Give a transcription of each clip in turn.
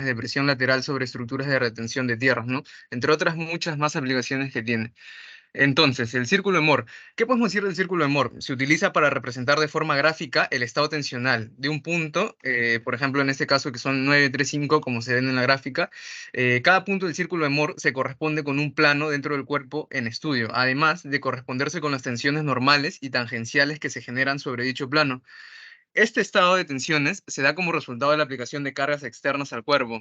de presión lateral sobre estructuras de retención de tierras, ¿no? Entre otras muchas más aplicaciones que tiene. Entonces, el círculo de Moore. ¿Qué podemos decir del círculo de Moore? Se utiliza para representar de forma gráfica el estado tensional de un punto, por ejemplo, en este caso que son 9, 3, 5, como se ven en la gráfica. Cada punto del círculo de Moore se corresponde con un plano dentro del cuerpo en estudio, además de corresponderse con las tensiones normales y tangenciales que se generan sobre dicho plano. Este estado de tensiones se da como resultado de la aplicación de cargas externas al cuerpo,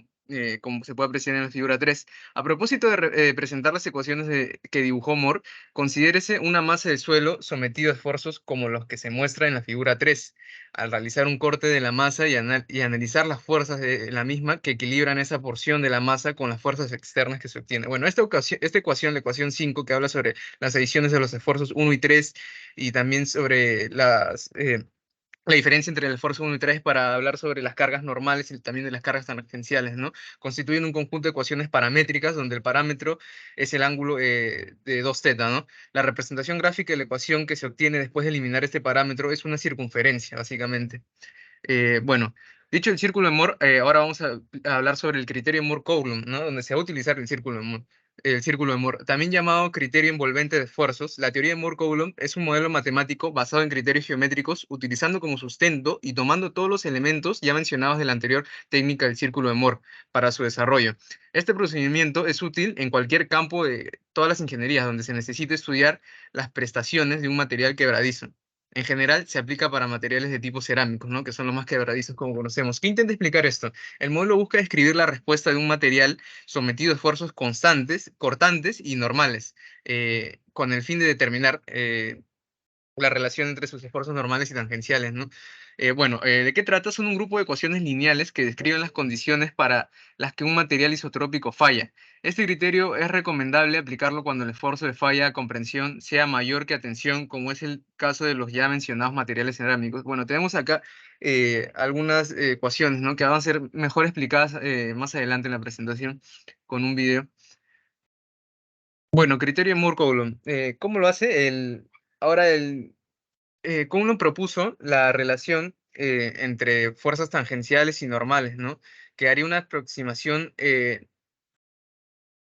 como se puede apreciar en la figura 3. A propósito de presentar las ecuaciones que dibujó Moore, considérese una masa de suelo sometido a esfuerzos como los que se muestra en la figura 3. Al realizar un corte de la masa y analizar las fuerzas de la misma que equilibran esa porción de la masa con las fuerzas externas que se obtiene. Bueno, esta ecuación, la ecuación 5, que habla sobre las adiciones de los esfuerzos 1 y 3 y también sobre la diferencia entre el esfuerzo 1 y 3 para hablar sobre las cargas normales y también de las cargas tangenciales, ¿no? Constituyen un conjunto de ecuaciones paramétricas donde el parámetro es el ángulo de 2θ, ¿no? La representación gráfica de la ecuación que se obtiene después de eliminar este parámetro es una circunferencia, básicamente. Bueno, dicho el círculo de Moore, ahora vamos a hablar sobre el criterio Moore-Coulomb, ¿no? Donde se va a utilizar el círculo de Moore. El círculo de Moore, también llamado criterio envolvente de esfuerzos, la teoría de Moore-Coulomb es un modelo matemático basado en criterios geométricos, utilizando como sustento y tomando todos los elementos ya mencionados de la anterior técnica del círculo de Moore para su desarrollo. Este procedimiento es útil en cualquier campo de todas las ingenierías donde se necesite estudiar las prestaciones de un material quebradizo. En general, se aplica para materiales de tipo cerámicos, ¿no? Que son los más quebradizos como conocemos. ¿Qué intenta explicar esto? El modelo busca describir la respuesta de un material sometido a esfuerzos constantes, cortantes y normales, con el fin de determinar la relación entre sus esfuerzos normales y tangenciales, ¿no? Bueno, ¿de qué trata? Son un grupo de ecuaciones lineales que describen las condiciones para las que un material isotrópico falla. Este criterio es recomendable aplicarlo cuando el esfuerzo de falla a comprensión sea mayor que a tensión, como es el caso de los ya mencionados materiales cerámicos. Bueno, tenemos acá algunas ecuaciones, ¿no? Que van a ser mejor explicadas más adelante en la presentación con un video. Bueno, criterio Moore-Coulomb. ¿Cómo lo hace? Ahora el Coulomb propuso la relación entre fuerzas tangenciales y normales, ¿no? Que haría una aproximación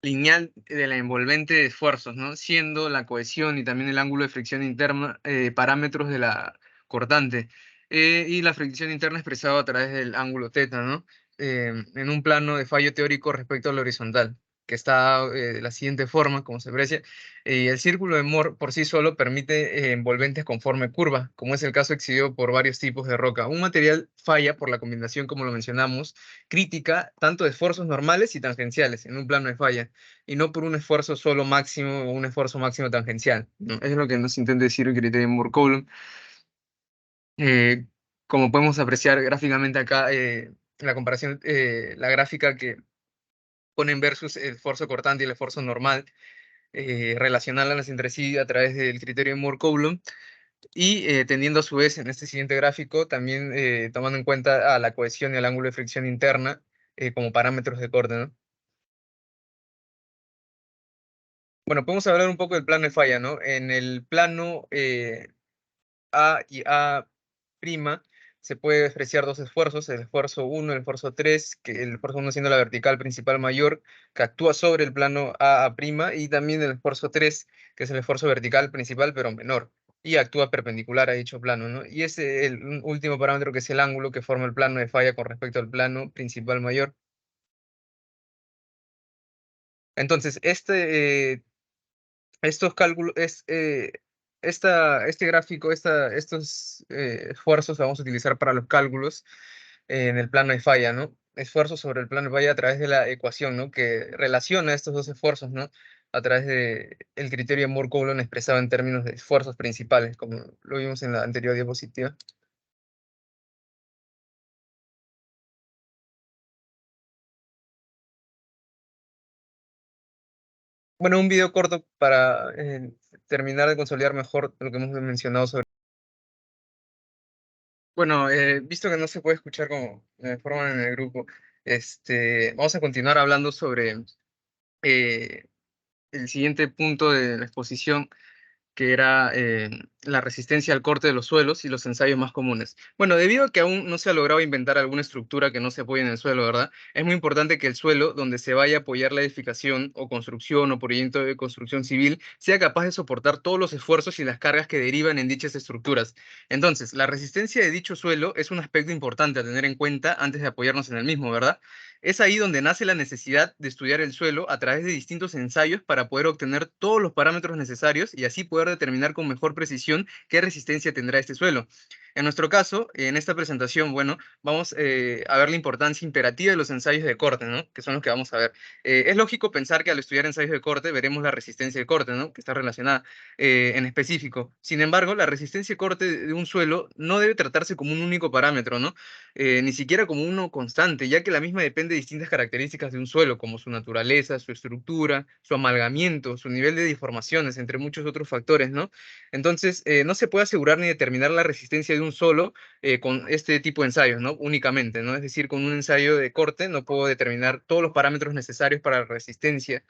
lineal de la envolvente de esfuerzos, ¿no? Siendo la cohesión y también el ángulo de fricción interna parámetros de la cortante, y la fricción interna expresado a través del ángulo θ, ¿no? En un plano de fallo teórico respecto al horizontal, que está de la siguiente forma, como se aprecia. Y el círculo de Moore por sí solo permite envolventes con forma curva, como es el caso exhibido por varios tipos de roca. Un material falla por la combinación, como lo mencionamos, crítica tanto de esfuerzos normales y tangenciales en un plano de falla, y no por un esfuerzo solo máximo o un esfuerzo máximo tangencial, ¿no? Es lo que nos intenta decir el criterio Moore-Coulomb. Eh, Como podemos apreciar gráficamente acá, la comparación, la gráfica que ponen versus el esfuerzo cortante y el esfuerzo normal, relacionarlas entre sí a través del criterio Moore-Coulomb, y teniendo a su vez en este siguiente gráfico también tomando en cuenta a la cohesión y al ángulo de fricción interna como parámetros de corte, ¿no? Bueno, podemos hablar un poco del plano de falla, ¿no? En el plano A y A' se puede apreciar dos esfuerzos, el esfuerzo 1 y el esfuerzo 3, que el esfuerzo 1 siendo la vertical principal mayor, que actúa sobre el plano A', y también el esfuerzo 3, que es el esfuerzo vertical principal, pero menor, y actúa perpendicular a dicho plano, ¿no? Y ese el último parámetro, que es el ángulo que forma el plano de falla con respecto al plano principal mayor. Entonces, estos cálculos, este gráfico, estos esfuerzos vamos a utilizar para los cálculos en el plano de falla, ¿no? Esfuerzos sobre el plano de falla a través de la ecuación, ¿no? Que relaciona estos dos esfuerzos, ¿no? A través de el criterio de Moore-Coulomb expresado en términos de esfuerzos principales, como lo vimos en la anterior diapositiva. Bueno, un video corto para terminar de consolidar mejor lo que hemos mencionado sobre. Bueno, visto que no se puede escuchar como me forman en el grupo, vamos a continuar hablando sobre eh, el siguiente punto de la exposición, que era la resistencia al corte de los suelos y los ensayos más comunes. Bueno, debido a que aún no se ha logrado inventar alguna estructura que no se apoye en el suelo, ¿verdad? Es muy importante que el suelo donde se vaya a apoyar la edificación o construcción o proyecto de construcción civil sea capaz de soportar todos los esfuerzos y las cargas que derivan en dichas estructuras. Entonces, la resistencia de dicho suelo es un aspecto importante a tener en cuenta antes de apoyarnos en el mismo, ¿verdad? Es ahí donde nace la necesidad de estudiar el suelo a través de distintos ensayos para poder obtener todos los parámetros necesarios y así poder determinar con mejor precisión qué resistencia tendrá este suelo. En nuestro caso, en esta presentación, bueno, vamos a ver la importancia imperativa de los ensayos de corte, ¿no? Que son los que vamos a ver. Es lógico pensar que al estudiar ensayos de corte veremos la resistencia de corte, ¿no? Que está relacionada en específico. Sin embargo, la resistencia de corte de un suelo no debe tratarse como un único parámetro, ¿no? Ni siquiera como uno constante, ya que la misma depende de distintas características de un suelo, como su naturaleza, su estructura, su amalgamiento, su nivel de deformaciones, entre muchos otros factores, ¿no? Entonces, no se puede asegurar ni determinar la resistencia de un solo con este tipo de ensayos, ¿no? Únicamente, ¿no? Es decir, con un ensayo de corte no puedo determinar todos los parámetros necesarios para la resistencia,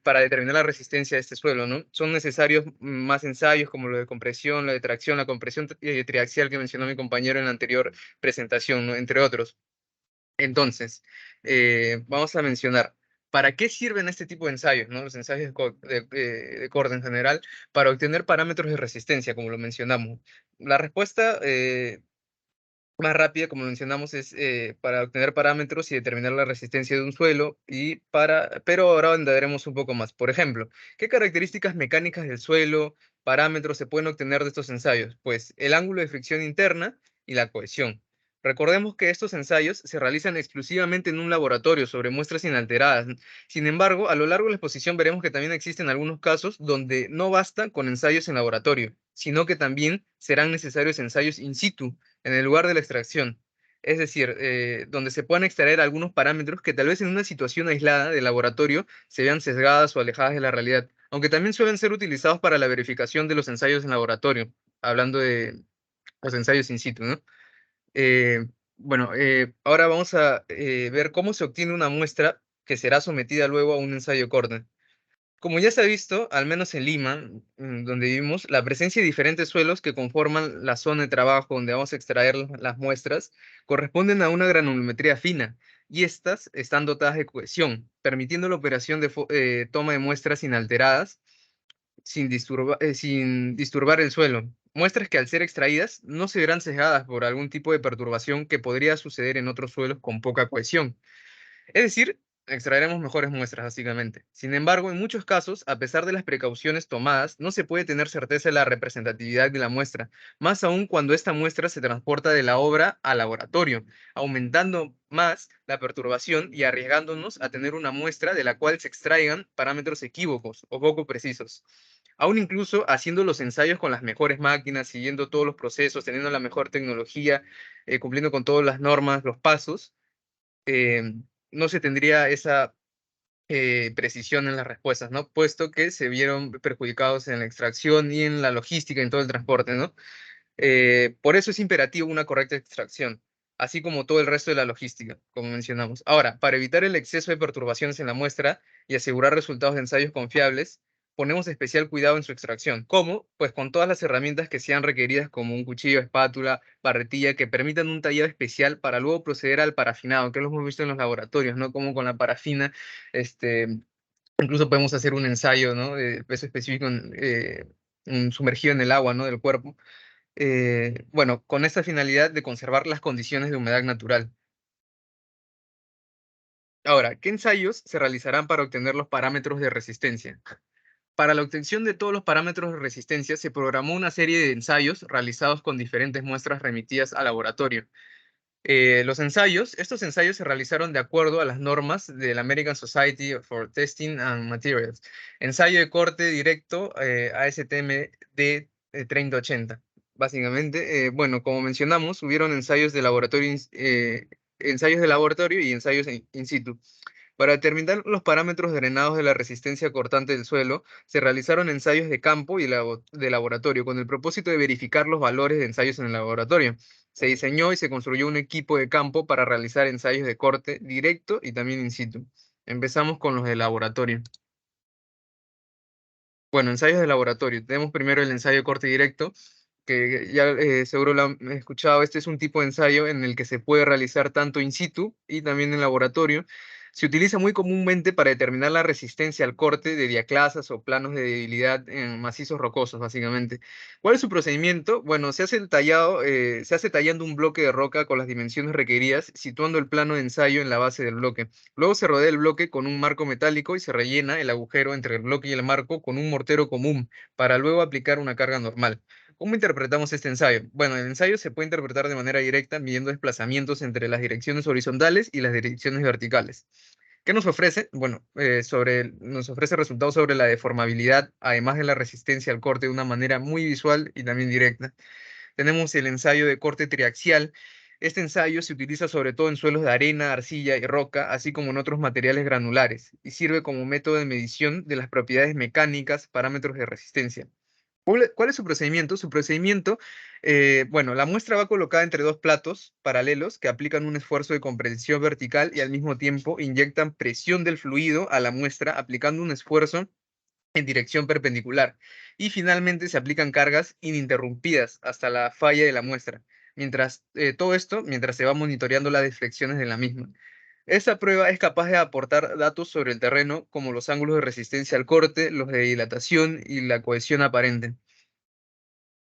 para determinar la resistencia de este suelo, ¿no? Son necesarios más ensayos como lo de compresión, la de tracción, la compresión triaxial que mencionó mi compañero en la anterior presentación, ¿no? Entre otros. Entonces, vamos a mencionar, ¿para qué sirven este tipo de ensayos, ¿no? Los ensayos de corte en general, para obtener parámetros de resistencia, como lo mencionamos. La respuesta más rápida, como mencionamos, es para obtener parámetros y determinar la resistencia de un suelo, pero ahora andaremos un poco más. Por ejemplo, ¿qué características mecánicas del suelo, parámetros se pueden obtener de estos ensayos? Pues el ángulo de fricción interna y la cohesión. Recordemos que estos ensayos se realizan exclusivamente en un laboratorio sobre muestras inalteradas. Sin embargo, a lo largo de la exposición veremos que también existen algunos casos donde no basta con ensayos en laboratorio, sino que también serán necesarios ensayos in situ en el lugar de la extracción. Es decir, donde se puedan extraer algunos parámetros que tal vez en una situación aislada de laboratorio se vean sesgadas o alejadas de la realidad, aunque también suelen ser utilizados para la verificación de los ensayos en laboratorio, hablando de los ensayos in situ, ¿no? Eh, bueno, ahora vamos a ver cómo se obtiene una muestra que será sometida luego a un ensayo corte. Como ya se ha visto, al menos en Lima, donde vivimos, la presencia de diferentes suelos que conforman la zona de trabajo donde vamos a extraer las muestras corresponden a una granulometría fina y estas están dotadas de cohesión, permitiendo la operación de toma de muestras inalteradas sin disturbar el suelo. Muestras que al ser extraídas no se verán sesgadas por algún tipo de perturbación que podría suceder en otros suelos con poca cohesión. Es decir, extraeremos mejores muestras, básicamente. Sin embargo, en muchos casos, a pesar de las precauciones tomadas, no se puede tener certeza de la representatividad de la muestra, más aún cuando esta muestra se transporta de la obra al laboratorio, aumentando más la perturbación y arriesgándonos a tener una muestra de la cual se extraigan parámetros equívocos o poco precisos. Aún incluso haciendo los ensayos con las mejores máquinas, siguiendo todos los procesos, teniendo la mejor tecnología, cumpliendo con todas las normas, los pasos, eh, no se tendría esa precisión en las respuestas, ¿no? Puesto que se vieron perjudicados en la extracción y en la logística, en todo el transporte, ¿no? Por eso es imperativo una correcta extracción, así como todo el resto de la logística, como mencionamos. Ahora, para evitar el exceso de perturbaciones en la muestra y asegurar resultados de ensayos confiables, ponemos especial cuidado en su extracción. ¿Cómo? Pues con todas las herramientas que sean requeridas, como un cuchillo, espátula, barretilla, que permitan un tallado especial para luego proceder al parafinado, que lo hemos visto en los laboratorios, ¿no? Como con la parafina, este, incluso podemos hacer un ensayo, ¿no? De peso específico sumergido en el agua, ¿no? Del cuerpo bueno, con esta finalidad de conservar las condiciones de humedad natural. Ahora, ¿qué ensayos se realizarán para obtener los parámetros de resistencia? Para la obtención de todos los parámetros de resistencia se programó una serie de ensayos realizados con diferentes muestras remitidas al laboratorio. Estos ensayos se realizaron de acuerdo a las normas de la American Society for Testing and Materials. Ensayo de corte directo ASTM D 3080. Básicamente, bueno, como mencionamos, hubieron ensayos de laboratorio y ensayos in situ. Para determinar los parámetros drenados de la resistencia cortante del suelo, se realizaron ensayos de campo y de laboratorio con el propósito de verificar los valores de ensayos en el laboratorio. Se diseñó y se construyó un equipo de campo para realizar ensayos de corte directo y también in situ. Empezamos con los de laboratorio. Bueno, ensayos de laboratorio. Tenemos primero el ensayo de corte directo, que ya seguro lo han escuchado. Este es un tipo de ensayo en el que se puede realizar tanto in situ y también en laboratorio. Se utiliza muy comúnmente para determinar la resistencia al corte de diaclasas o planos de debilidad en macizos rocosos, básicamente. ¿Cuál es su procedimiento? Bueno, se hace tallando un bloque de roca con las dimensiones requeridas, situando el plano de ensayo en la base del bloque. Luego se rodea el bloque con un marco metálico y se rellena el agujero entre el bloque y el marco con un mortero común para luego aplicar una carga normal. ¿Cómo interpretamos este ensayo? Bueno, el ensayo se puede interpretar de manera directa midiendo desplazamientos entre las direcciones horizontales y las direcciones verticales. ¿Qué nos ofrece? Bueno, nos ofrece resultados sobre la deformabilidad, además de la resistencia al corte de una manera muy visual y también directa. Tenemos el ensayo de corte triaxial. Este ensayo se utiliza sobre todo en suelos de arena, arcilla y roca, así como en otros materiales granulares, y sirve como método de medición de las propiedades mecánicas, parámetros de resistencia. ¿Cuál es su procedimiento? Su procedimiento, bueno, la muestra va colocada entre dos platos paralelos que aplican un esfuerzo de compresión vertical y al mismo tiempo inyectan presión del fluido a la muestra aplicando un esfuerzo en dirección perpendicular. Y finalmente se aplican cargas ininterrumpidas hasta la falla de la muestra. Mientras se va monitoreando las deflexiones de la misma. Esta prueba es capaz de aportar datos sobre el terreno, como los ángulos de resistencia al corte, los de dilatación y la cohesión aparente.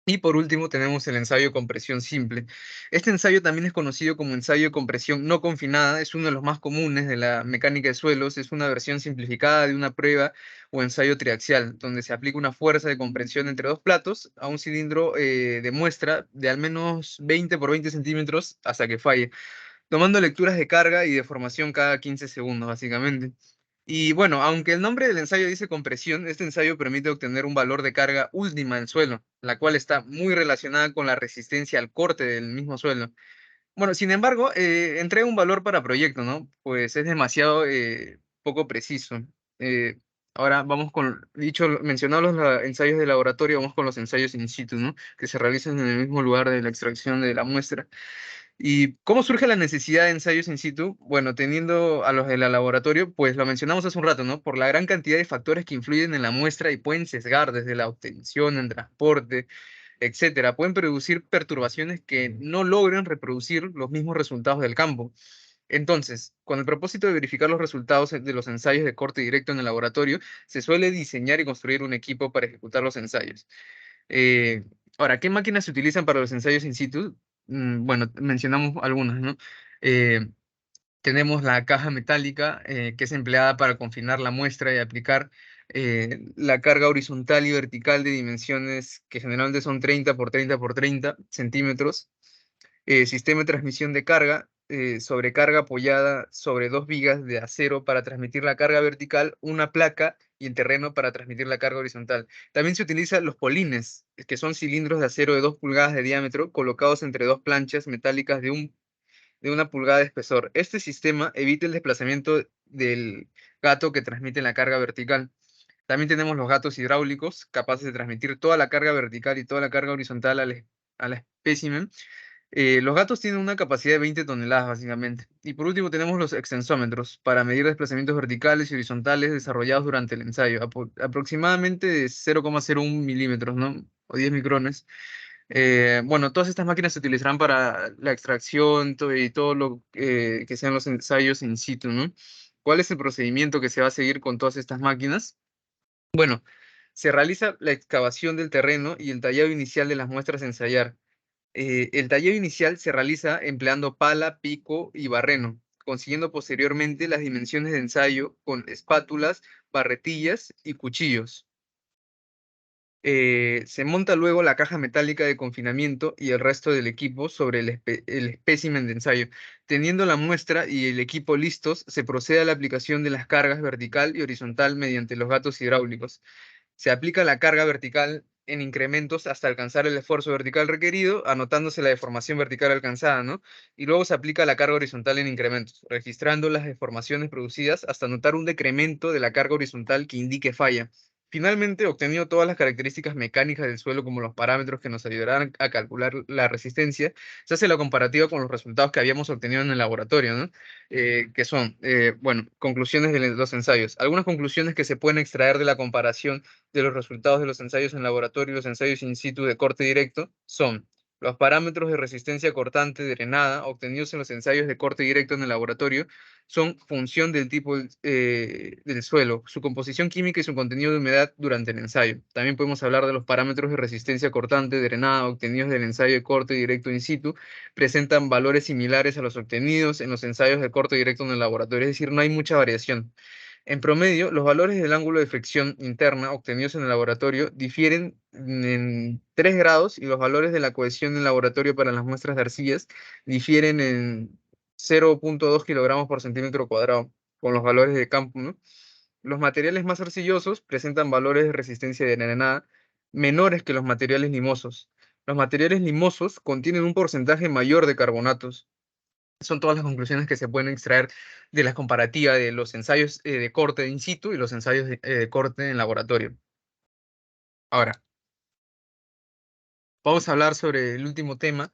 Y por último tenemos el ensayo de compresión simple. Este ensayo también es conocido como ensayo de compresión no confinada, es uno de los más comunes de la mecánica de suelos, es una versión simplificada de una prueba o ensayo triaxial, donde se aplica una fuerza de compresión entre dos platos a un cilindro de muestra de al menos 20 por 20 centímetros hasta que falle, tomando lecturas de carga y deformación cada 15 segundos, básicamente. Y bueno, aunque el nombre del ensayo dice compresión, este ensayo permite obtener un valor de carga última del suelo, la cual está muy relacionada con la resistencia al corte del mismo suelo. Bueno, sin embargo, entrega un valor para proyecto, ¿no? Pues es demasiado poco preciso. Eh, Ahora vamos mencionados los ensayos de laboratorio, vamos con los ensayos in situ, ¿no? Que se realizan en el mismo lugar de la extracción de la muestra. ¿Y cómo surge la necesidad de ensayos in situ? Bueno, teniendo a los del laboratorio, pues lo mencionamos hace un rato, ¿no? Por la gran cantidad de factores que influyen en la muestra y pueden sesgar desde la obtención, el transporte, etcétera. Pueden producir perturbaciones que no logren reproducir los mismos resultados del campo. Entonces, con el propósito de verificar los resultados de los ensayos de corte directo en el laboratorio, se suele diseñar y construir un equipo para ejecutar los ensayos. Eh, Ahora, ¿qué máquinas se utilizan para los ensayos in situ? Bueno, mencionamos algunas, ¿no? Eh, Tenemos la caja metálica, que es empleada para confinar la muestra y aplicar la carga horizontal y vertical de dimensiones que generalmente son 30 por 30 por 30 centímetros. Sistema de transmisión de carga, sobrecarga apoyada sobre dos vigas de acero para transmitir la carga vertical, una placa y el terreno para transmitir la carga horizontal. También se utilizan los polines, que son cilindros de acero de 2 pulgadas de diámetro colocados entre dos planchas metálicas de 1 pulgada de espesor. Este sistema evita el desplazamiento del gato que transmite la carga vertical. También tenemos los gatos hidráulicos, capaces de transmitir toda la carga vertical y toda la carga horizontal al espécimen. Los gatos tienen una capacidad de 20 toneladas, básicamente. Y por último tenemos los extensómetros, para medir desplazamientos verticales y horizontales desarrollados durante el ensayo, aproximadamente de 0,01 milímetros, ¿no? O 10 micrones. Bueno, todas estas máquinas se utilizarán para la extracción y todo lo que sean los ensayos in situ, ¿no? ¿Cuál es el procedimiento que se va a seguir con todas estas máquinas? Bueno, se realiza la excavación del terreno y el tallado inicial de las muestras a ensayar. El tallado inicial se realiza empleando pala, pico y barreno, consiguiendo posteriormente las dimensiones de ensayo con espátulas, barretillas y cuchillos. Se monta luego la caja metálica de confinamiento y el resto del equipo sobre el espécimen de ensayo. Teniendo la muestra y el equipo listos, se procede a la aplicación de las cargas vertical y horizontal mediante los gatos hidráulicos. Se aplica la carga vertical en incrementos hasta alcanzar el esfuerzo vertical requerido, anotándose la deformación vertical alcanzada, ¿no? Y luego se aplica la carga horizontal en incrementos, registrando las deformaciones producidas hasta notar un decremento de la carga horizontal que indique falla. Finalmente, obtenido todas las características mecánicas del suelo como los parámetros que nos ayudarán a calcular la resistencia, se hace la comparativa con los resultados que habíamos obtenido en el laboratorio, ¿no? Que son, bueno, conclusiones de los ensayos. Algunas conclusiones que se pueden extraer de la comparación de los resultados de los ensayos en laboratorio y los ensayos in situ de corte directo son: los parámetros de resistencia cortante drenada obtenidos en los ensayos de corte directo en el laboratorio son función del tipo del suelo, su composición química y su contenido de humedad durante el ensayo. También podemos hablar de los parámetros de resistencia cortante drenada obtenidos del ensayo de corte directo in situ. Presentan valores similares a los obtenidos en los ensayos de corte directo en el laboratorio, es decir, no hay mucha variación. En promedio, los valores del ángulo de fricción interna obtenidos en el laboratorio difieren en 3 grados, y los valores de la cohesión en laboratorio para las muestras de arcillas difieren en 0,2 kilogramos por centímetro cuadrado, con los valores de campo, ¿no? Los materiales más arcillosos presentan valores de resistencia de drenada menores que los materiales limosos. Los materiales limosos contienen un porcentaje mayor de carbonatos. Son todas las conclusiones que se pueden extraer de la comparativa de los ensayos de corte in situ y los ensayos de corte en laboratorio. Ahora, vamos a hablar sobre el último tema,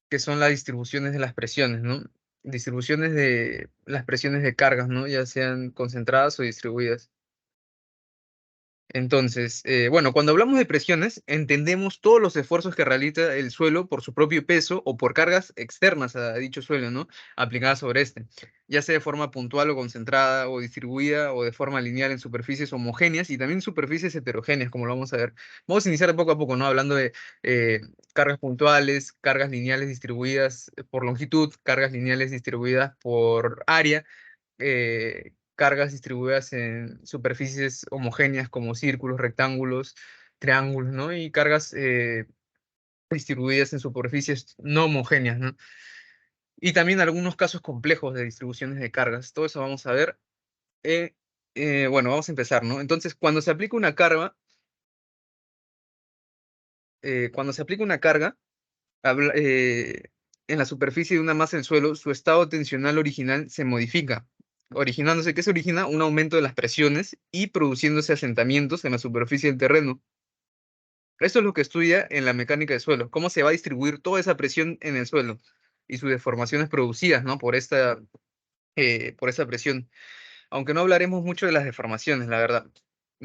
que son las distribuciones de las presiones, ¿no? Distribuciones de las presiones de cargas, ¿no? Ya sean concentradas o distribuidas. Entonces, bueno, cuando hablamos de presiones, entendemos todos los esfuerzos que realiza el suelo por su propio peso o por cargas externas a dicho suelo, ¿no? Aplicadas sobre este, ya sea de forma puntual o concentrada, o distribuida, o de forma lineal en superficies homogéneas y también superficies heterogéneas, como lo vamos a ver. Vamos a iniciar de poco a poco, ¿no? Hablando de cargas puntuales, cargas lineales distribuidas por longitud, cargas lineales distribuidas por área, cargas distribuidas en superficies homogéneas como círculos, rectángulos, triángulos, ¿no? Y cargas distribuidas en superficies no homogéneas, ¿no? Y también algunos casos complejos de distribuciones de cargas. Todo eso vamos a ver. eh, bueno, vamos a empezar, ¿no? Entonces, cuando se aplica una carga, habla- eh, en la superficie de una masa del suelo, su estado tensional original se modifica, originándose, ¿qué se origina? Un aumento de las presiones y produciéndose asentamientos en la superficie del terreno. Esto es lo que estudia en la mecánica de suelo, cómo se va a distribuir toda esa presión en el suelo y sus deformaciones producidas, ¿no? Por esa presión. Aunque no hablaremos mucho de las deformaciones, la verdad.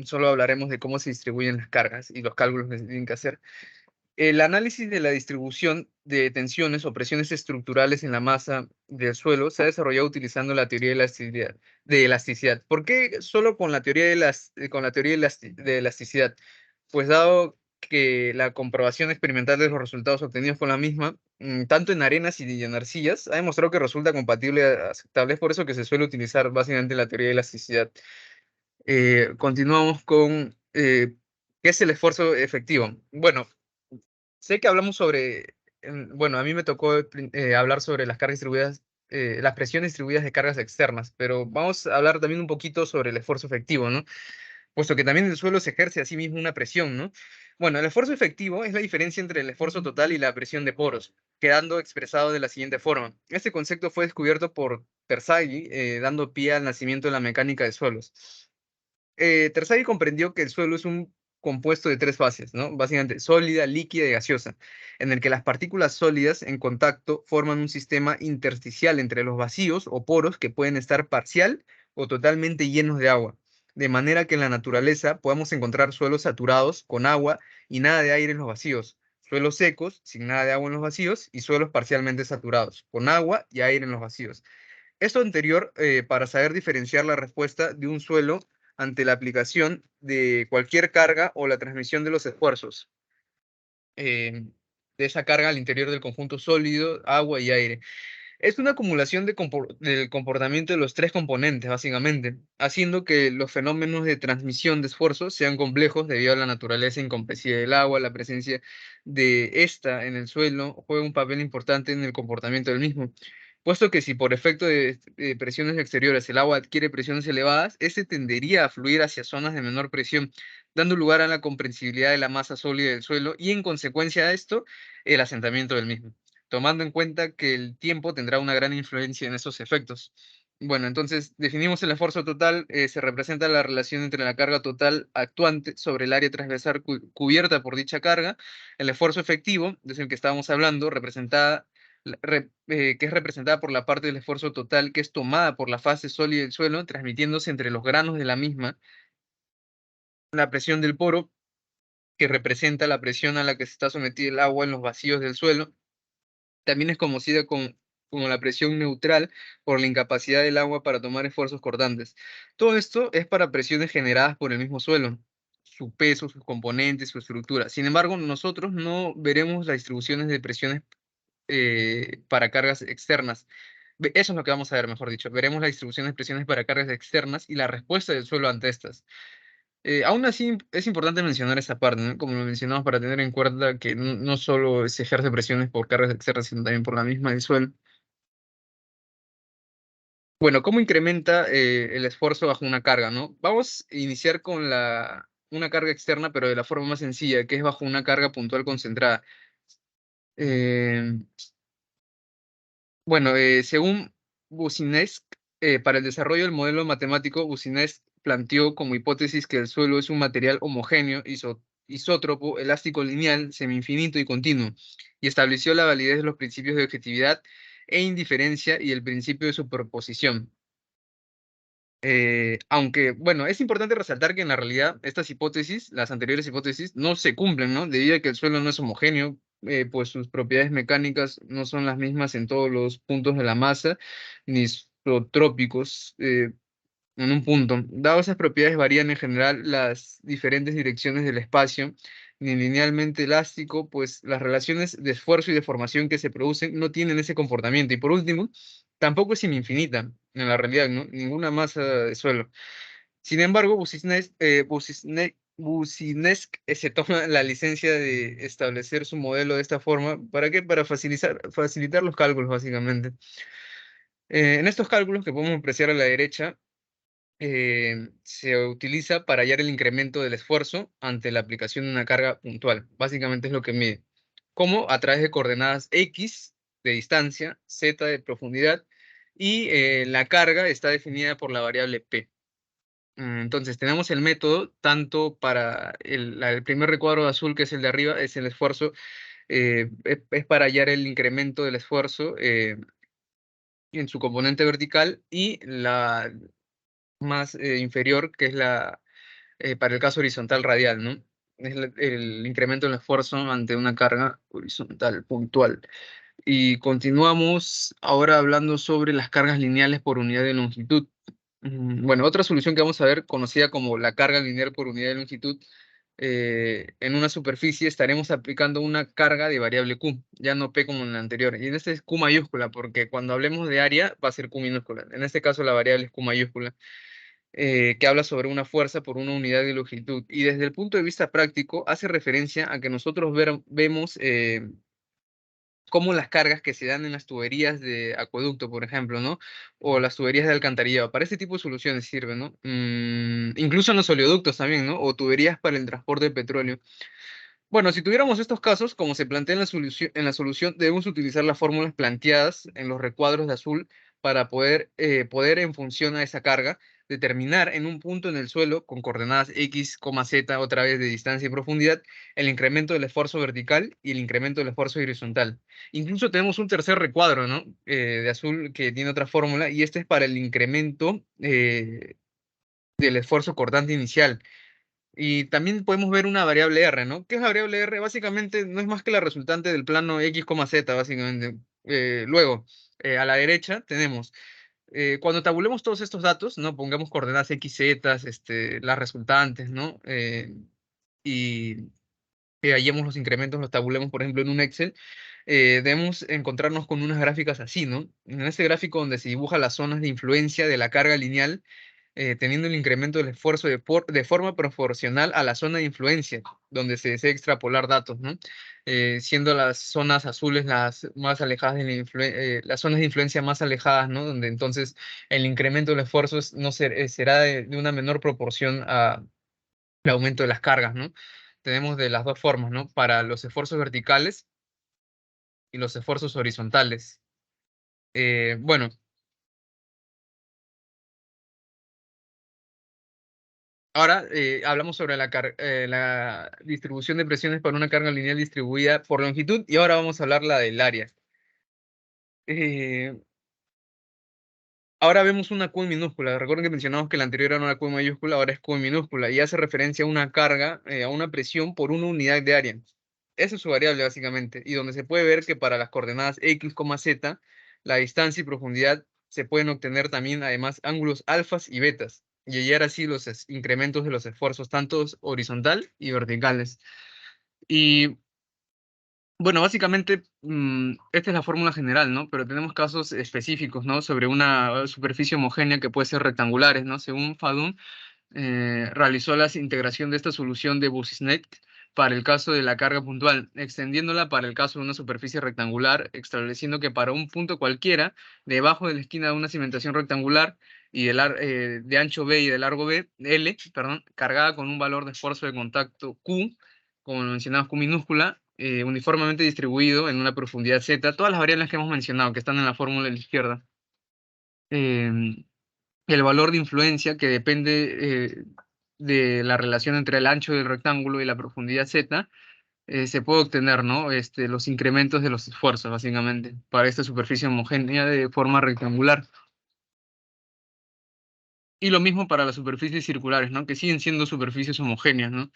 Solo hablaremos de cómo se distribuyen las cargas y los cálculos que se tienen que hacer. El análisis de la distribución de tensiones o presiones estructurales en la masa del suelo se ha desarrollado utilizando la teoría de elasticidad. ¿Por qué solo con la teoría de elasticidad? Pues dado que la comprobación experimental de los resultados obtenidos con la misma, tanto en arenas y en arcillas, ha demostrado que resulta compatible y aceptable. Es por eso que se suele utilizar básicamente la teoría de elasticidad. Continuamos con ¿qué es el esfuerzo efectivo? Bueno, sé que hablamos sobre, bueno, a mí me tocó hablar sobre las cargas distribuidas, las presiones distribuidas de cargas externas, pero vamos a hablar también un poquito sobre el esfuerzo efectivo, ¿no? Puesto que también el suelo se ejerce a sí mismo una presión, ¿no? Bueno, el esfuerzo efectivo es la diferencia entre el esfuerzo total y la presión de poros, quedando expresado de la siguiente forma. Este concepto fue descubierto por Terzaghi, dando pie al nacimiento de la mecánica de suelos. Terzaghi comprendió que el suelo es un compuesto de 3 fases, ¿no? Básicamente sólida, líquida y gaseosa, en el que las partículas sólidas en contacto forman un sistema intersticial entre los vacíos o poros que pueden estar parcial o totalmente llenos de agua, de manera que en la naturaleza podamos encontrar suelos saturados con agua y nada de aire en los vacíos, suelos secos sin nada de agua en los vacíos, y suelos parcialmente saturados con agua y aire en los vacíos. Esto anterior, para saber diferenciar la respuesta de un suelo ante la aplicación de cualquier carga o la transmisión de los esfuerzos de esa carga al interior del conjunto sólido, agua y aire. Es una acumulación del comportamiento de los 3 componentes, básicamente, haciendo que los fenómenos de transmisión de esfuerzos sean complejos debido a la naturaleza incompresible del agua. La presencia de esta en el suelo juega un papel importante en el comportamiento del mismo, puesto que si por efecto de presiones exteriores el agua adquiere presiones elevadas, este tendería a fluir hacia zonas de menor presión, dando lugar a la comprensibilidad de la masa sólida del suelo y, en consecuencia de esto, el asentamiento del mismo, tomando en cuenta que el tiempo tendrá una gran influencia en esos efectos. Bueno, entonces definimos el esfuerzo total, se representa la relación entre la carga total actuante sobre el área transversal cubierta por dicha carga, el esfuerzo efectivo, es el que estábamos hablando, que es representada por la parte del esfuerzo total que es tomada por la fase sólida del suelo, transmitiéndose entre los granos de la misma, la presión del poro, que representa la presión a la que se está sometida el agua en los vacíos del suelo. También es conocida como la presión neutral por la incapacidad del agua para tomar esfuerzos cortantes. Todo esto es para presiones generadas por el mismo suelo, su peso, sus componentes, su estructura. Sin embargo, nosotros no veremos las distribuciones de presiones para cargas externas. Eso es lo que vamos a ver, mejor dicho. Veremos la distribución de presiones para cargas externas y la respuesta del suelo ante estas. Aún así, es importante mencionar esa parte, ¿no? Como lo mencionamos, para tener en cuenta que no solo se ejerce presiones por cargas externas, sino también por la misma del suelo. Bueno, ¿cómo incrementa el esfuerzo bajo una carga, no? Vamos a iniciar con una carga externa, pero de la forma más sencilla, que es bajo una carga puntual concentrada. Eh, Bueno, según Boussinesq, para el desarrollo del modelo matemático, Boussinesq planteó como hipótesis que el suelo es un material homogéneo, isótropo, elástico lineal, semi-infinito y continuo, y estableció la validez de los principios de objetividad e indiferencia y el principio de superposición. Aunque, bueno, es importante resaltar que en la realidad estas hipótesis, las anteriores hipótesis, no se cumplen, ¿no? Debido a que el suelo no es homogéneo, pues sus propiedades mecánicas no son las mismas en todos los puntos de la masa, ni isotrópicos en un punto. Dado esas propiedades varían en general las diferentes direcciones del espacio, ni linealmente elástico, pues las relaciones de esfuerzo y deformación que se producen no tienen ese comportamiento. Y por último, tampoco es infinita en la realidad, ¿no? Ninguna masa de suelo. Sin embargo, Boussinesq se toma la licencia de establecer su modelo de esta forma. ¿Para qué? Para facilitar los cálculos, básicamente. En estos cálculos que podemos apreciar a la derecha, se utiliza para hallar el incremento del esfuerzo ante la aplicación de una carga puntual. Básicamente es lo que mide. Como a través de coordenadas X de distancia, Z de profundidad y la carga está definida por la variable P. Entonces tenemos el método tanto para el primer recuadro de azul, que es el de arriba, es el esfuerzo, es para hallar el incremento del esfuerzo en su componente vertical y la más inferior, que es para el caso horizontal radial, ¿no? Es el incremento del esfuerzo ante una carga horizontal puntual. Y continuamos ahora hablando sobre las cargas lineales por unidad de longitud. Bueno, otra solución que vamos a ver, conocida como la carga lineal por unidad de longitud, en una superficie estaremos aplicando una carga de variable Q, ya no P como en la anterior. Y en este es Q mayúscula, porque cuando hablemos de área va a ser Q minúscula. En este caso la variable es Q mayúscula, que habla sobre una fuerza por una unidad de longitud. Y desde el punto de vista práctico, hace referencia a que nosotros vemos cómo las cargas que se dan en las tuberías de acueducto, por ejemplo, ¿no? O las tuberías de alcantarillado. Para este tipo de soluciones sirven, ¿no? Incluso en los oleoductos también, ¿no? O tuberías para el transporte de petróleo. Bueno, si tuviéramos estos casos, como se plantea en la solución, debemos utilizar las fórmulas planteadas en los recuadros de azul para poder en función a esa carga, determinar en un punto en el suelo con coordenadas X, Z, otra vez de distancia y profundidad, el incremento del esfuerzo vertical y el incremento del esfuerzo horizontal. Incluso tenemos un tercer recuadro, ¿no? De azul, que tiene otra fórmula, y este es para el incremento del esfuerzo cortante inicial. Y también podemos ver una variable R, ¿no? ¿Qué es la variable R? Básicamente no es más que la resultante del plano X, Z, básicamente. Luego, a la derecha tenemos, cuando tabulemos todos estos datos, ¿no? Pongamos coordenadas X, Z, las resultantes, ¿no? Y hallemos los incrementos, los tabulemos, por ejemplo, en un Excel, debemos encontrarnos con unas gráficas así, ¿no? En este gráfico donde se dibuja las zonas de influencia de la carga lineal, teniendo el incremento del esfuerzo de forma proporcional a la zona de influencia, donde se desea extrapolar datos, ¿no? Siendo las zonas azules las más alejadas las zonas de influencia más alejadas, ¿no? Donde entonces el incremento del esfuerzo no será de una menor proporción a el aumento de las cargas, ¿no? Tenemos de las dos formas, ¿no? Para los esfuerzos verticales y los esfuerzos horizontales. Bueno, Ahora hablamos sobre la distribución de presiones para una carga lineal distribuida por longitud y ahora vamos a hablar la del área. Eh, Ahora vemos una Q en minúscula. Recuerden que mencionamos que la anterior era una Q en mayúscula, ahora es Q en minúscula y hace referencia a una carga, a una presión por una unidad de área. Esa es su variable básicamente, y donde se puede ver que para las coordenadas x, z, la distancia y profundidad se pueden obtener también además ángulos alfas y betas, y hallar así los incrementos de los esfuerzos, tanto horizontal y verticales. Y bueno, básicamente, esta es la fórmula general, ¿no? Pero tenemos casos específicos, ¿no? Sobre una superficie homogénea que puede ser rectangulares, ¿no? Según Fadun, realizó la integración de esta solución de Boussinesq para el caso de la carga puntual, extendiéndola para el caso de una superficie rectangular, estableciendo que para un punto cualquiera, debajo de la esquina de una cimentación rectangular y de ancho B y de largo B, L, perdón, cargada con un valor de esfuerzo de contacto Q, como lo mencionamos, Q minúscula, uniformemente distribuido en una profundidad Z, todas las variables que hemos mencionado, que están en la fórmula de la izquierda. em, el valor de influencia que depende de la relación entre el ancho del rectángulo y la profundidad z, se puede obtener, ¿no? Los incrementos de los esfuerzos, básicamente, para esta superficie homogénea de forma rectangular. Y lo mismo para las superficies circulares, ¿no? Que siguen siendo superficies homogéneas, ¿no?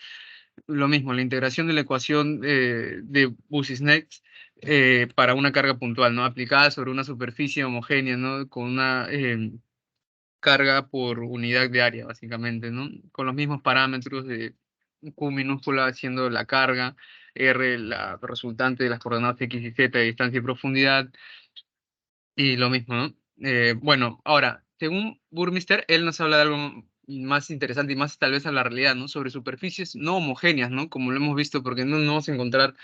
Lo mismo, la integración de la ecuación de Boussinesq para una carga puntual, ¿no? Aplicada sobre una superficie homogénea, ¿no? Con una carga por unidad de área, básicamente, ¿no? Con los mismos parámetros de Q minúscula siendo la carga, R la resultante de las coordenadas X y Z de distancia y profundidad, y lo mismo, ¿no? Bueno, ahora, según Burmister, él nos habla de algo más interesante y más tal vez a la realidad, ¿no? Sobre superficies no homogéneas, ¿no? Como lo hemos visto, porque no vamos a encontrar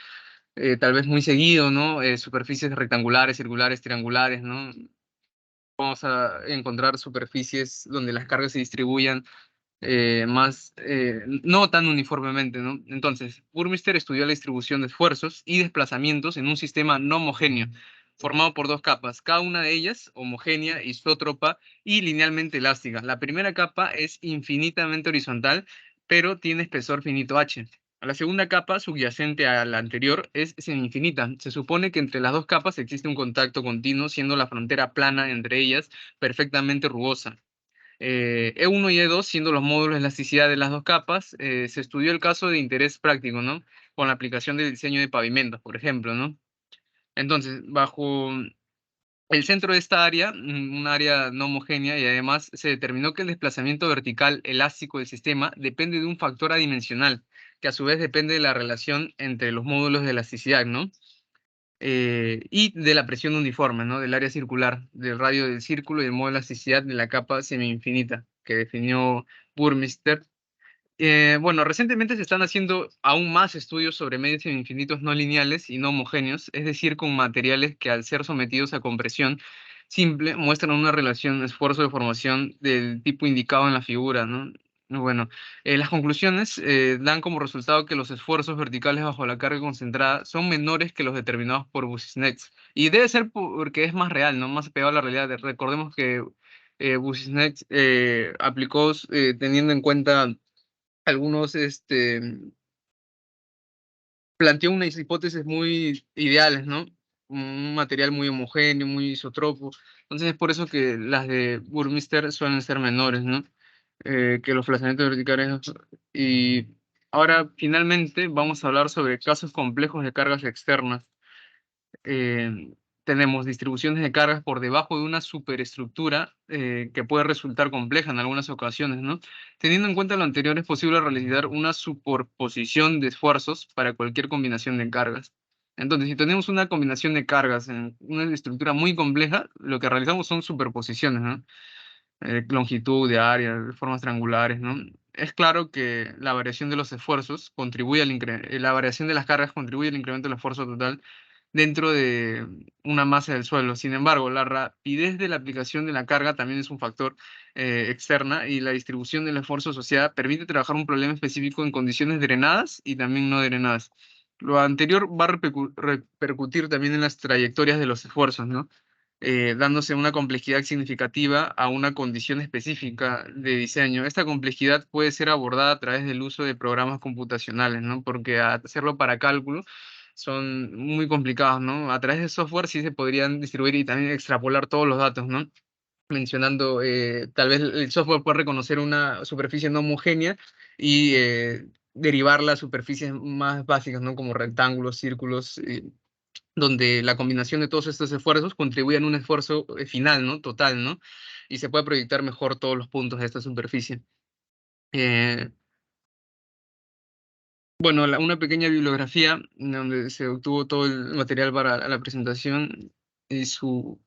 tal vez muy seguido, ¿no? Superficies rectangulares, circulares, triangulares, ¿no? Vamos a encontrar superficies donde las cargas se distribuyan no tan uniformemente, ¿no? Entonces, Burmeister estudió la distribución de esfuerzos y desplazamientos en un sistema no homogéneo, formado por dos capas, cada una de ellas homogénea, isótropa y linealmente elástica. La primera capa es infinitamente horizontal, pero tiene espesor finito h. La segunda capa, subyacente a la anterior, es semi-infinita. Se supone que entre las dos capas existe un contacto continuo, siendo la frontera plana entre ellas perfectamente rugosa. E1 y E2, siendo los módulos de elasticidad de las dos capas, se estudió el caso de interés práctico, ¿no? Con la aplicación del diseño de pavimentos, por ejemplo, ¿no? Entonces, bajo el centro de esta área, un área no homogénea, y además se determinó que el desplazamiento vertical elástico del sistema depende de un factor adimensional, que a su vez depende de la relación entre los módulos de elasticidad, ¿no? Y de la presión uniforme, ¿no? Del área circular, del radio del círculo y el modo de elasticidad de la capa semi-infinita que definió Burmeister. Bueno, recientemente se están haciendo aún más estudios sobre medios semi-infinitos no lineales y no homogéneos, es decir, con materiales que al ser sometidos a compresión simple muestran una relación esfuerzo de formación del tipo indicado en la figura, ¿no? Bueno, las conclusiones dan como resultado que los esfuerzos verticales bajo la carga concentrada son menores que los determinados por Boussinesq. Y debe ser porque es más real, ¿no? Más pegado a la realidad. Recordemos que Boussinesq aplicó teniendo en cuenta algunos, planteó unas hipótesis muy ideales, ¿no? Un material muy homogéneo, muy isotropo. Entonces es por eso que las de Burmeister suelen ser menores, ¿no? Que los desplazamientos verticales. Y ahora, finalmente, vamos a hablar sobre casos complejos de cargas externas. eh, Tenemos distribuciones de cargas por debajo de una superestructura que puede resultar compleja en algunas ocasiones, ¿no? Teniendo en cuenta lo anterior, es posible realizar una superposición de esfuerzos para cualquier combinación de cargas. Entonces, si tenemos una combinación de cargas en una estructura muy compleja, lo que realizamos son superposiciones, ¿no? Longitud de área, de formas triangulares, ¿no? Es claro que la variación de los esfuerzos contribuye la variación de las cargas contribuye al incremento del esfuerzo total dentro de una masa del suelo. Sin embargo, la rapidez de la aplicación de la carga también es un factor externa y la distribución del esfuerzo asociada permite trabajar un problema específico en condiciones drenadas y también no drenadas. Lo anterior va a repercutir también en las trayectorias de los esfuerzos, ¿no? dándose una complejidad significativa a una condición específica de diseño. Esta complejidad puede ser abordada a través del uso de programas computacionales, ¿no? Porque hacerlo para cálculo son muy complicados, ¿no? A través de software sí se podrían distribuir y también extrapolar todos los datos, ¿no? Mencionando, tal vez el software puede reconocer una superficie no homogénea y derivarla a superficies más básicas, ¿no? Como rectángulos, círculos, donde la combinación de todos estos esfuerzos contribuye a un esfuerzo final, ¿no? Total, ¿no? Y se puede proyectar mejor todos los puntos de esta superficie. Eh, bueno, una pequeña bibliografía donde se obtuvo todo el material para la presentación y su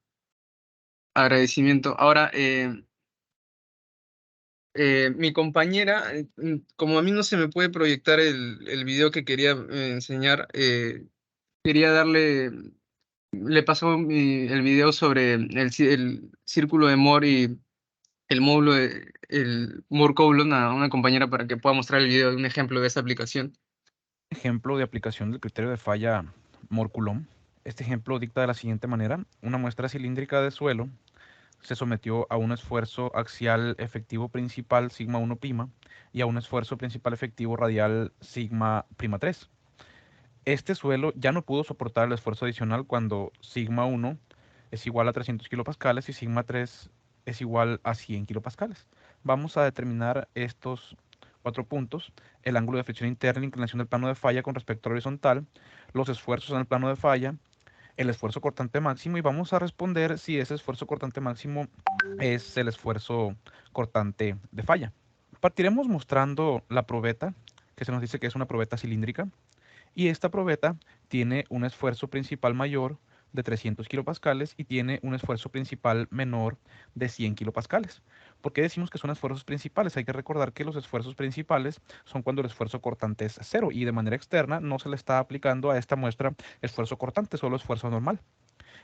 agradecimiento. Ahora, mi compañera, como a mí no se me puede proyectar el video que quería enseñar, quería darle, le pasó el video sobre el círculo de Moore y el módulo de el Moore Coulomb a una compañera para que pueda mostrar el video de un ejemplo de esa aplicación. Ejemplo de aplicación del criterio de falla Moore-Coulomb. Este ejemplo dicta de la siguiente manera: una muestra cilíndrica de suelo se sometió a un esfuerzo axial efectivo principal sigma 1' y a un esfuerzo principal efectivo radial sigma' 3. Este suelo ya no pudo soportar el esfuerzo adicional cuando sigma 1 es igual a 300 kilopascales y sigma 3 es igual a 100 kilopascales. Vamos a determinar estos 4 puntos: el ángulo de fricción interna, la inclinación del plano de falla con respecto a la horizontal, los esfuerzos en el plano de falla, el esfuerzo cortante máximo, y vamos a responder si ese esfuerzo cortante máximo es el esfuerzo cortante de falla. Partiremos mostrando la probeta, que se nos dice que es una probeta cilíndrica, y esta probeta tiene un esfuerzo principal mayor de 300 kilopascales y tiene un esfuerzo principal menor de 100 kilopascales. ¿Por qué decimos que son esfuerzos principales? Hay que recordar que los esfuerzos principales son cuando el esfuerzo cortante es cero y de manera externa no se le está aplicando a esta muestra esfuerzo cortante, solo esfuerzo normal.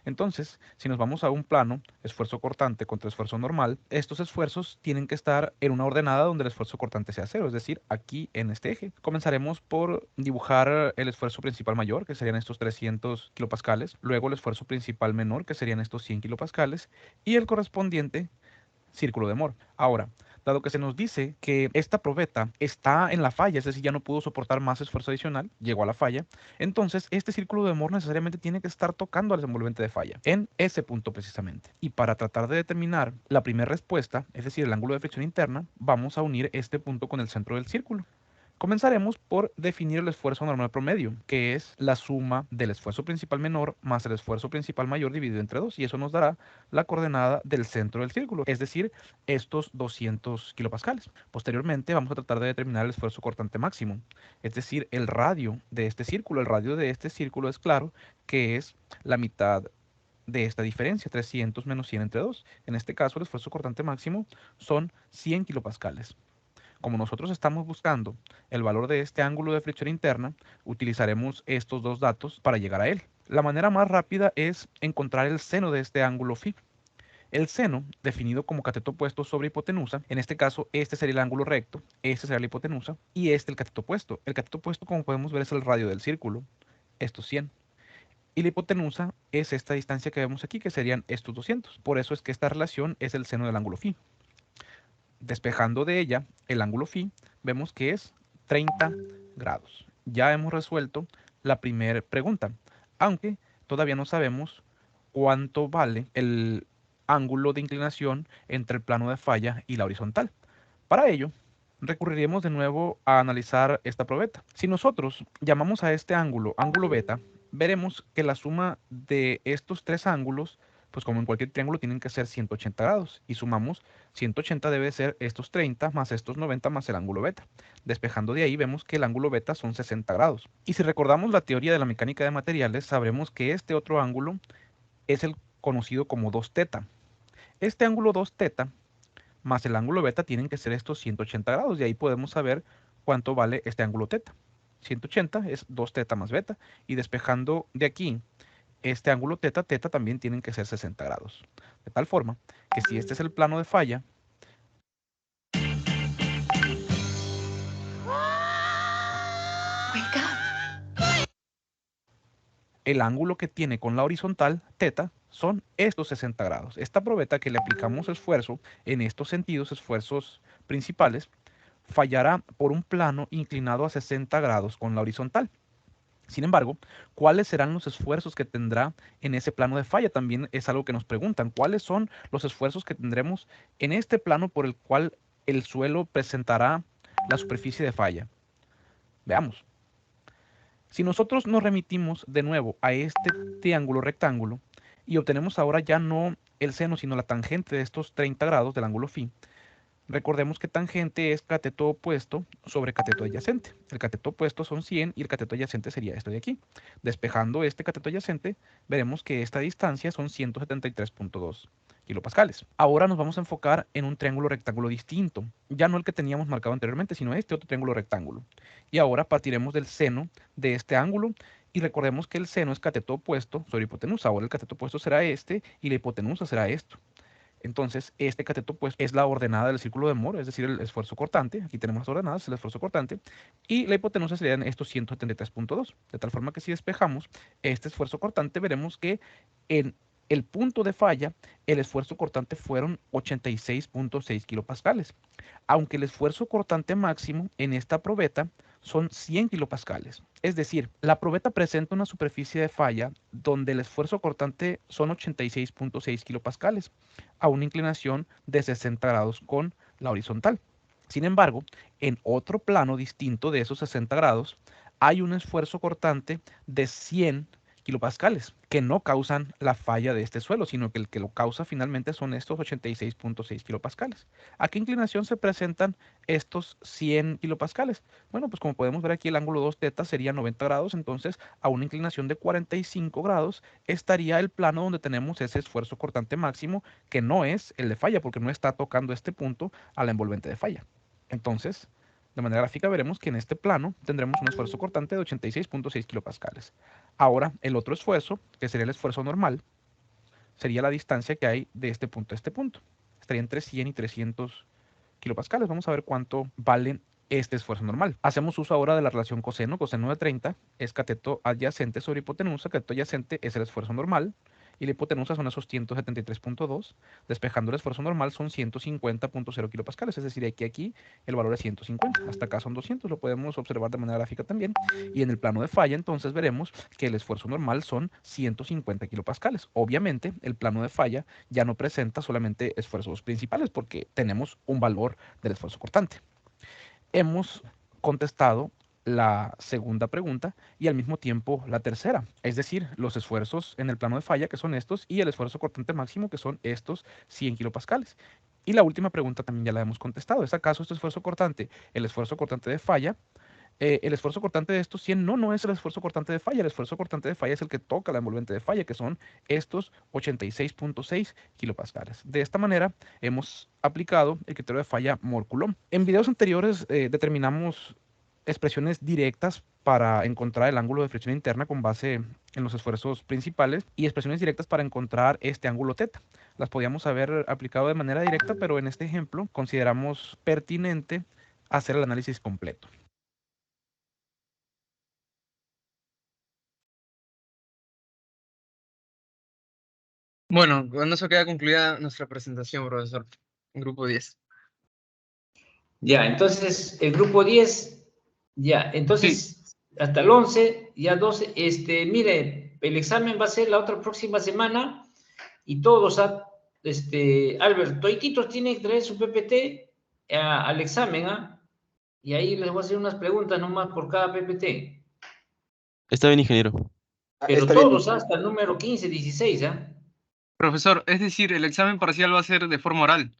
Entonces, si nos vamos a un plano, esfuerzo cortante contra esfuerzo normal, estos esfuerzos tienen que estar en una ordenada donde el esfuerzo cortante sea cero, es decir, aquí en este eje. Comenzaremos por dibujar el esfuerzo principal mayor, que serían estos 300 kilopascales, luego el esfuerzo principal menor, que serían estos 100 kilopascales, y el correspondiente círculo de Moore. Ahora, dado que se nos dice que esta probeta está en la falla, es decir, ya no pudo soportar más esfuerzo adicional, llegó a la falla, entonces este círculo de Moore necesariamente tiene que estar tocando al desenvolvente de falla, en ese punto precisamente. Y para tratar de determinar la primera respuesta, es decir, el ángulo de fricción interna, vamos a unir este punto con el centro del círculo. Comenzaremos por definir el esfuerzo normal promedio, que es la suma del esfuerzo principal menor más el esfuerzo principal mayor dividido entre 2, y eso nos dará la coordenada del centro del círculo, es decir, estos 200 kilopascales. Posteriormente vamos a tratar de determinar el esfuerzo cortante máximo, es decir, el radio de este círculo. El radio de este círculo es claro que es la mitad de esta diferencia, 300 menos 100 entre 2. En este caso, el esfuerzo cortante máximo son 100 kilopascales. Como nosotros estamos buscando el valor de este ángulo de fricción interna, utilizaremos estos dos datos para llegar a él. La manera más rápida es encontrar el seno de este ángulo φ. El seno, definido como cateto opuesto sobre hipotenusa, en este caso este sería el ángulo recto, este sería la hipotenusa y este el cateto opuesto. El cateto opuesto, como podemos ver, es el radio del círculo, estos 100. Y la hipotenusa es esta distancia que vemos aquí, que serían estos 200. Por eso es que esta relación es el seno del ángulo φ. Despejando de ella el ángulo φ, vemos que es 30 grados. Ya hemos resuelto la primera pregunta, aunque todavía no sabemos cuánto vale el ángulo de inclinación entre el plano de falla y la horizontal. Para ello, recurriremos de nuevo a analizar esta probeta. Si nosotros llamamos a este ángulo ángulo beta, veremos que la suma de estos tres ángulos, pues como en cualquier triángulo, tienen que ser 180 grados. Y sumamos 180 debe ser estos 30 más estos 90 más el ángulo beta. Despejando de ahí vemos que el ángulo beta son 60 grados. Y si recordamos la teoría de la mecánica de materiales, sabremos que este otro ángulo es el conocido como 2θ. Este ángulo 2θ más el ángulo beta tienen que ser estos 180 grados, y ahí podemos saber cuánto vale este ángulo θ. 180 es 2θ más beta, y despejando de aquí este ángulo θ también tienen que ser 60 grados. De tal forma que si este es el plano de falla, el ángulo que tiene con la horizontal, θ, son estos 60 grados. Esta probeta que le aplicamos esfuerzo en estos sentidos, esfuerzos principales, fallará por un plano inclinado a 60 grados con la horizontal. Sin embargo, ¿cuáles serán los esfuerzos que tendrá en ese plano de falla? También es algo que nos preguntan. ¿Cuáles son los esfuerzos que tendremos en este plano por el cual el suelo presentará la superficie de falla? Veamos. Si nosotros nos remitimos de nuevo a este triángulo rectángulo y obtenemos ahora ya no el seno, sino la tangente de estos 30 grados del ángulo phi, recordemos que tangente es cateto opuesto sobre cateto adyacente. El cateto opuesto son 100 y el cateto adyacente sería esto de aquí. Despejando este cateto adyacente, veremos que esta distancia son 173.2 kilopascales. Ahora nos vamos a enfocar en un triángulo rectángulo distinto, ya no el que teníamos marcado anteriormente, sino este otro triángulo rectángulo. Y ahora partiremos del seno de este ángulo y recordemos que el seno es cateto opuesto sobre hipotenusa. Ahora el cateto opuesto será este y la hipotenusa será esto. Entonces, este cateto pues es la ordenada del círculo de Mohr, es decir, el esfuerzo cortante. Aquí tenemos las ordenadas, el esfuerzo cortante. Y la hipotenusa serían estos 173.2. De tal forma que si despejamos este esfuerzo cortante, veremos que en el punto de falla, el esfuerzo cortante fueron 86.6 kilopascales, aunque el esfuerzo cortante máximo en esta probeta son 100 kilopascales. Es decir, la probeta presenta una superficie de falla donde el esfuerzo cortante son 86.6 kilopascales a una inclinación de 60 grados con la horizontal. Sin embargo, en otro plano distinto de esos 60 grados, hay un esfuerzo cortante de 100 kilopascales que no causan la falla de este suelo, sino que el que lo causa finalmente son estos 86.6 kilopascales. ¿A qué inclinación se presentan estos 100 kilopascales? Bueno, pues como podemos ver aquí, el ángulo 2 teta sería 90 grados, entonces a una inclinación de 45 grados estaría el plano donde tenemos ese esfuerzo cortante máximo, que no es el de falla, porque no está tocando este punto a la envolvente de falla. Entonces, de manera gráfica veremos que en este plano tendremos un esfuerzo cortante de 86.6 kilopascales. Ahora, el otro esfuerzo, que sería el esfuerzo normal, sería la distancia que hay de este punto a este punto. Estaría entre 100 y 300 kilopascales. Vamos a ver cuánto vale este esfuerzo normal. Hacemos uso ahora de la relación coseno. Coseno de 30 es cateto adyacente sobre hipotenusa. Cateto adyacente es el esfuerzo normal. Y la hipotenusa son esos 173.2. Despejando el esfuerzo normal son 150.0 kilopascales. Es decir, aquí el valor es 150. Hasta acá son 200. Lo podemos observar de manera gráfica también. Y en el plano de falla, entonces veremos que el esfuerzo normal son 150 kilopascales. Obviamente, el plano de falla ya no presenta solamente esfuerzos principales porque tenemos un valor del esfuerzo cortante. Hemos contestado la segunda pregunta y al mismo tiempo la tercera, es decir, los esfuerzos en el plano de falla, que son estos, y el esfuerzo cortante máximo, que son estos 100 kilopascales. Y la última pregunta también ya la hemos contestado. ¿Es acaso este esfuerzo cortante el esfuerzo cortante de falla? El esfuerzo cortante de estos 100 no es el esfuerzo cortante de falla. El esfuerzo cortante de falla es el que toca la envolvente de falla, que son estos 86.6 kilopascales. De esta manera hemos aplicado el criterio de falla Mohr-Coulomb. En videos anteriores determinamos expresiones directas para encontrar el ángulo de fricción interna con base en los esfuerzos principales y expresiones directas para encontrar este ángulo teta. Las podíamos haber aplicado de manera directa, pero en este ejemplo consideramos pertinente hacer el análisis completo. Bueno, con eso queda concluida nuestra presentación, profesor. Grupo 10. Ya, entonces el grupo 10, ya, Sí, entonces hasta el 11, ya 12, mire, el examen va a ser la otra próxima semana y todos, Albert, toititos tienen que traer su PPT al examen, ¿ah? Y ahí les voy a hacer unas preguntas nomás por cada PPT. Está bien, ingeniero. Pero Está bien, todos hasta el número 15, 16, ¿ah? profesor, es decir, el examen parcial va a ser de forma oral.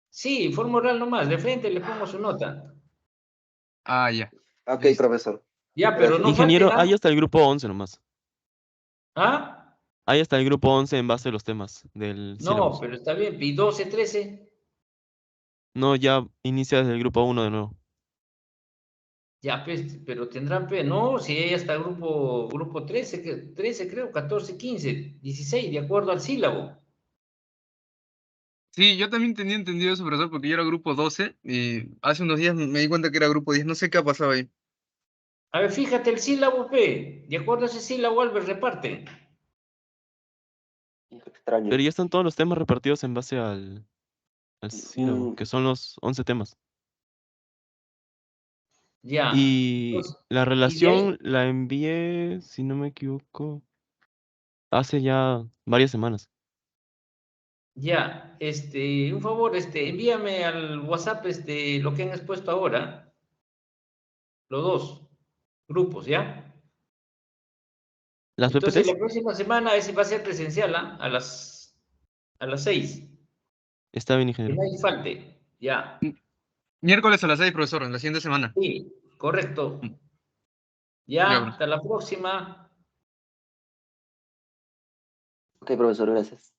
Sí, forma oral nomás, de frente le pongo su nota. Ah, ya. ok, Listo. profesor. Ya, pero Gracias. no Ingeniero, falten, ahí está el grupo 11 nomás. ¿ah? Ahí está el grupo 11 en base a los temas del No, syllabus. pero está bien, y 12, 13. No, ya inicia desde el grupo 1 de nuevo. Ya, pues, pero tendrán, pues, no, si ella está grupo 13, 13 creo, 14, 15, 16, de acuerdo al sílabo. Sí, yo también tenía entendido eso, profesor, porque yo era grupo 12 y hace unos días me di cuenta que era grupo 10. No sé qué ha pasado ahí. A ver, fíjate el sílabo, P. De acuerdo a ese sílabo, Albert, reparte. extraño. Pero ya están todos los temas repartidos en base al sílabo, Mm, que son los 11 temas. Ya. Y Entonces, la y de ahí, relación la envié, si no me equivoco, hace ya varias semanas. ya, un favor, envíame al WhatsApp, lo que han expuesto ahora, los dos grupos, ¿ya? ¿Las Entonces, PPTs? la próxima semana ese va a ser presencial, ¿ah? A las 6. Está bien, Que ingeniero. nadie falte, ya. Miércoles a las 6, profesor, en la siguiente semana. Sí, correcto. Mm, Ya, Ya, bro. hasta la próxima. ok, profesor, gracias.